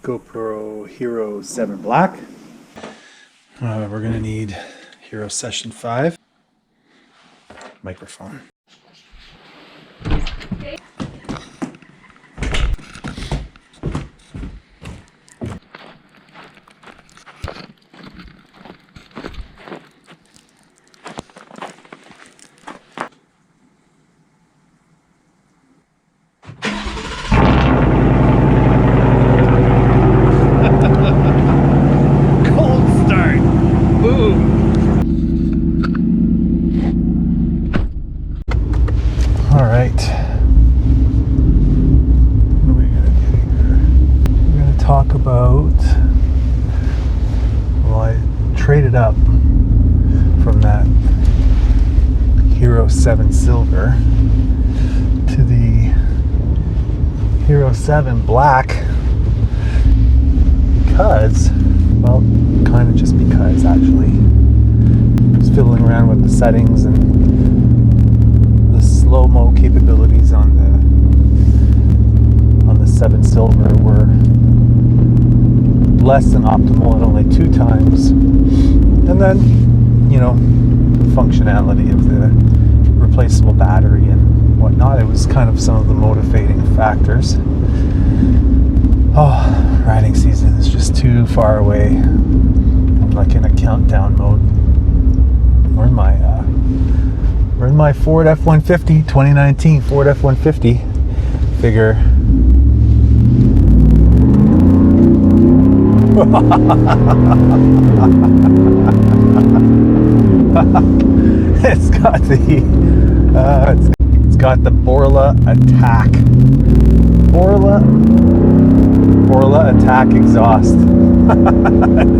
GoPro Hero 7 Black. We're going to need Hero Session 5 microphone. Traded up from that Hero 7 Silver to the Hero 7 Black because, well, kind of just because actually. I was fiddling around with the settings and the slow-mo capabilities on the 7 Silver were less than optimal at only 2 times. And then, you know, functionality of the replaceable battery and whatnot. It was kind of some of the motivating factors. Oh, riding season is just too far away. I'm like in a countdown mode. We're in my Ford F-150, 2019 Ford F-150. Figure. It's got the Borla ATAK. Borla ATAK Exhaust.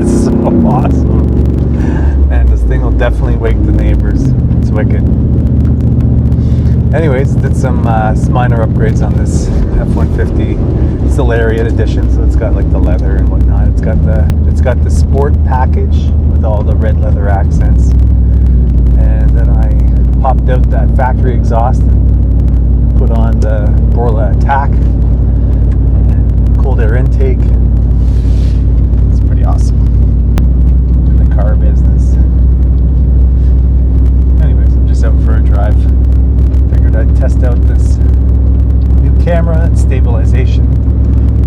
It's so awesome. And this thing will definitely wake the neighbors. It's wicked. Anyways, did some minor upgrades on this F-150. It's the Lariat edition, so it's got like the leather and whatnot. It's got the sport package with all the red leather accents. And then I popped out that factory exhaust and put on the Borla ATAK. Cold air intake. It's pretty awesome. In the car business. Anyways, I'm just out for a drive. Figured I'd test out this new camera and stabilization.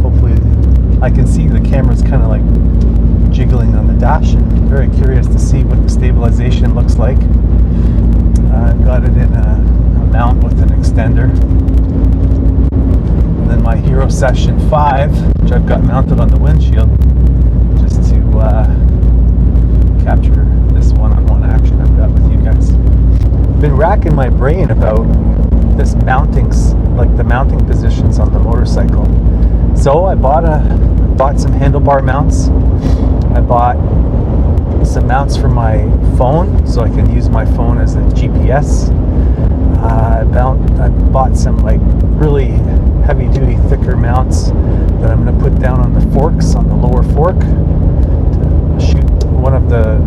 Hopefully I can see the camera's kind of like jiggling on the dash, and I'm very curious to see what the stabilization looks like. I've got it in a mount with an extender. And then my Hero Session 5, which I've got mounted on the windshield, just to capture this one-on-one action I've got with you guys. Been racking my brain about this the mounting positions on the motorcycle. So I bought some handlebar mounts. I bought some mounts for my phone so I can use my phone as a GPS. I bought some like really heavy duty thicker mounts that I'm going to put down on the forks, on the lower fork, to shoot one of the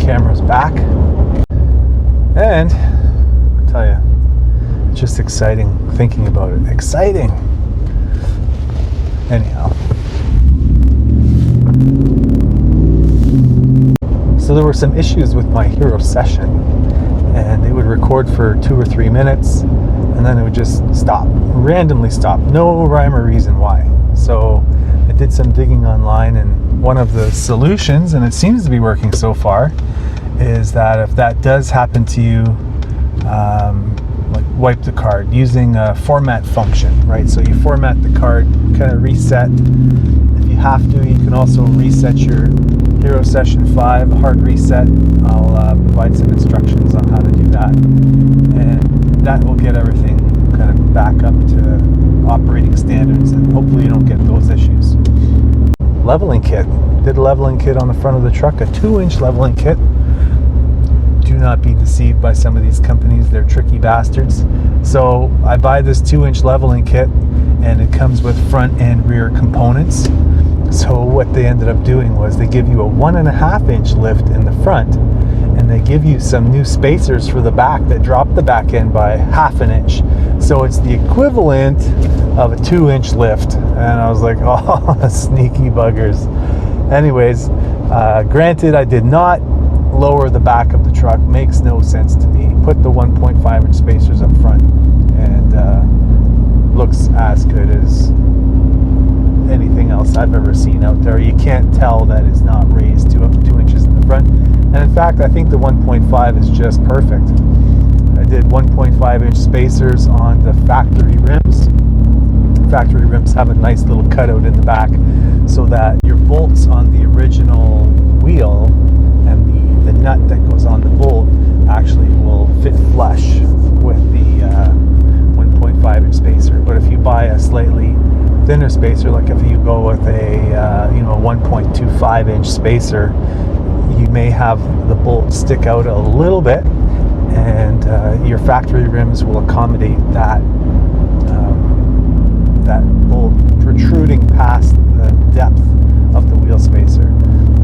cameras back. And I tell you, it's just exciting thinking about it. Exciting! Anyhow. So there were some issues with my Hero Session, and they would record for 2 or 3 minutes, and then it would just stop, randomly stop, no rhyme or reason why. So I did some digging online, and one of the solutions, and it seems to be working so far, is that if that does happen to you, like wipe the card using a format function, right? So you format the card, kind of reset. If you have to, you can also reset your Hero Session 5, hard reset. I'll provide some instructions on how to do that. And that will get everything kind of back up to operating standards, and hopefully you don't get those issues. Leveling kit. Did a leveling kit on the front of the truck, a 2-inch leveling kit. Do not be deceived by some of these companies, they're tricky bastards. So I buy this 2-inch leveling kit, and it comes with front and rear components. So what they ended up doing was they give you a 1.5-inch lift in the front, and they give you some new spacers for the back that drop the back end by 1/2 inch. So it's the equivalent of a 2-inch lift. And I was like, oh, sneaky buggers. Anyways, granted, I did not lower the back of the truck. Makes no sense to me. Put the 1.5-inch spacers up front, and looks as good as anything else I've ever seen out there. You can't tell that it's not raised to up to 2 inches in the front. And in fact, I think the 1.5 is just perfect. I did 1.5-inch spacers on the factory rims. Factory rims have a nice little cutout in the back so that your bolts on the original wheel and the nut that goes on the bolt actually will fit flush with the 1.5-inch spacer. But if you buy a slightly thinner spacer, like if you go with a 1.25-inch spacer, you may have the bolt stick out a little bit, and your factory rims will accommodate that bolt protruding past the depth of the wheel spacer.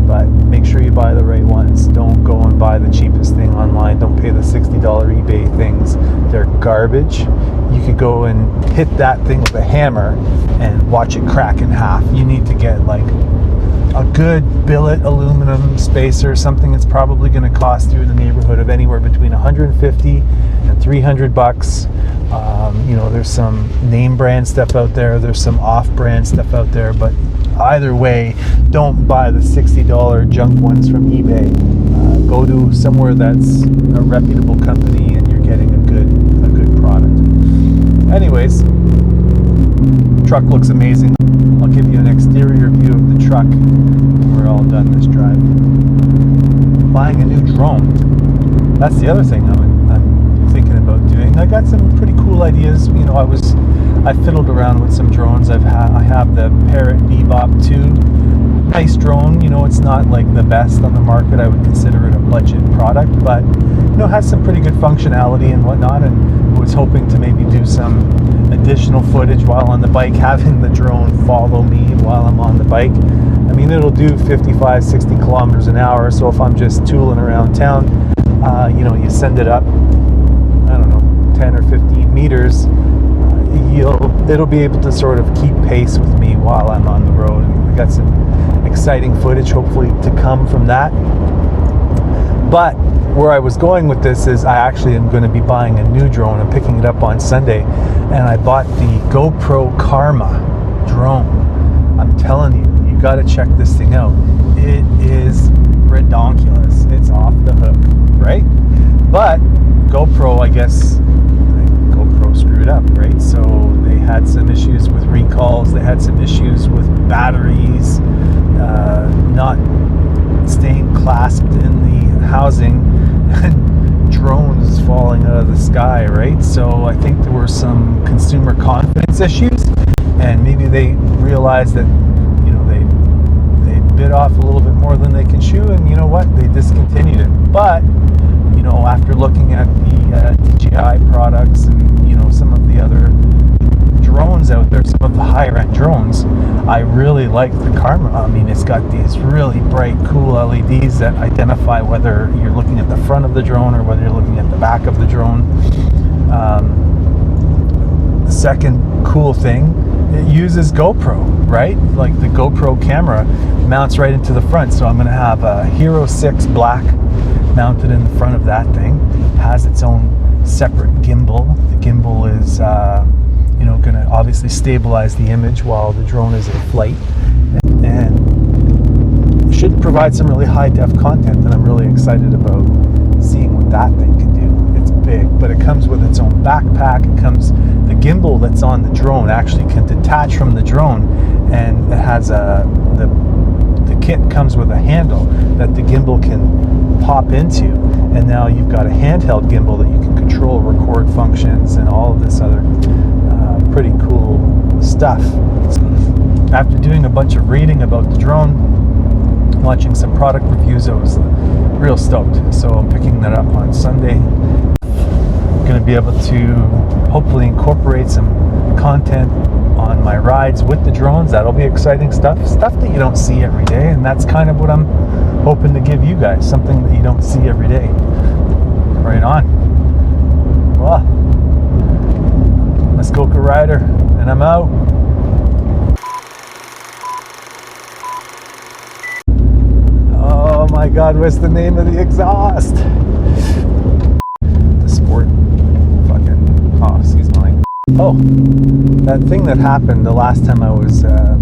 But make sure you buy the right ones. Don't go and buy the cheapest thing online. Don't pay the $60 eBay things. They're garbage. You could go and hit that thing with a hammer and watch it crack in half. You need to get like a good billet aluminum spacer, something that's probably going to cost you in the neighborhood of anywhere between $150 and $300. There's some name brand stuff out there. There's some off-brand stuff out there, but either way, don't buy the $60 junk ones from eBay. Go to somewhere that's a reputable company and you're getting a good product. Anyways, truck looks amazing. I'll give you an exterior view of the truck when we're all done this drive. Buying a new drone. That's the other thing I'm thinking about doing. I got some pretty cool ideas. I fiddled around with some drones. I have the Parrot Bebop 2. Nice drone. It's not like the best on the market. I would consider it a budget product, but has some pretty good functionality and whatnot, and was hoping to maybe do some additional footage while on the bike, having the drone follow me while I'm on the bike. It'll do 55, 60 kilometers an hour, so if I'm just tooling around town, you send it up, 10 or 15 meters, it'll be able to sort of keep pace with me while I'm on the road. And we got some exciting footage hopefully to come from that. But where I was going with this is I actually am going to be buying a new drone. I'm picking it up on Sunday, and I bought the GoPro Karma drone. I'm telling you, you got to check this thing out. It is redonkulous. It's off the hook, right? But GoPro, I guess, GoPro screwed up, right? So they had some issues with recalls. They had some issues with batteries not staying clasped in the housing, and drones falling out of the sky, right? So I think there were some consumer confidence issues, and maybe they realized that they bit off a little bit more than they can chew, and you know what, they discontinued it. But after looking at the DJI products and some of the other drones out there, some of the higher end drones, I really like the Karma. It's got these really bright, cool LEDs that identify whether you're looking at the front of the drone or whether you're looking at the back of the drone. The second cool thing, it uses GoPro, right? Like the GoPro camera mounts right into the front. So I'm going to have a Hero 6 Black mounted in the front of that thing. Has its own separate gimbal. The gimbal is going to obviously stabilize the image while the drone is in flight, and should provide some really high def content that I'm really excited about seeing what that thing can do. It's big, but it comes with its own backpack. The gimbal that's on the drone actually can detach from the drone, and it has the kit comes with a handle that the gimbal can pop into, and now you've got a handheld gimbal that you can control record functions and all of this other pretty cool stuff. After doing a bunch of reading about the drone, watching some product reviews, I was real stoked. So I'm picking that up on Sunday. I'm going to be able to hopefully incorporate some content on my rides with the drones. That'll be exciting stuff that you don't see every day, and that's kind of what I'm hoping to give you guys, something that you don't see every day. Right on. Well, rider, and I'm out. Oh my god, what's the name of the exhaust? The Sport fucking, oh, seasonal. Oh, that thing that happened the last time I was, oh,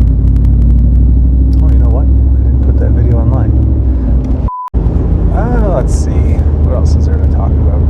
you know what? I didn't put that video online. Let's see, what else is there to talk about?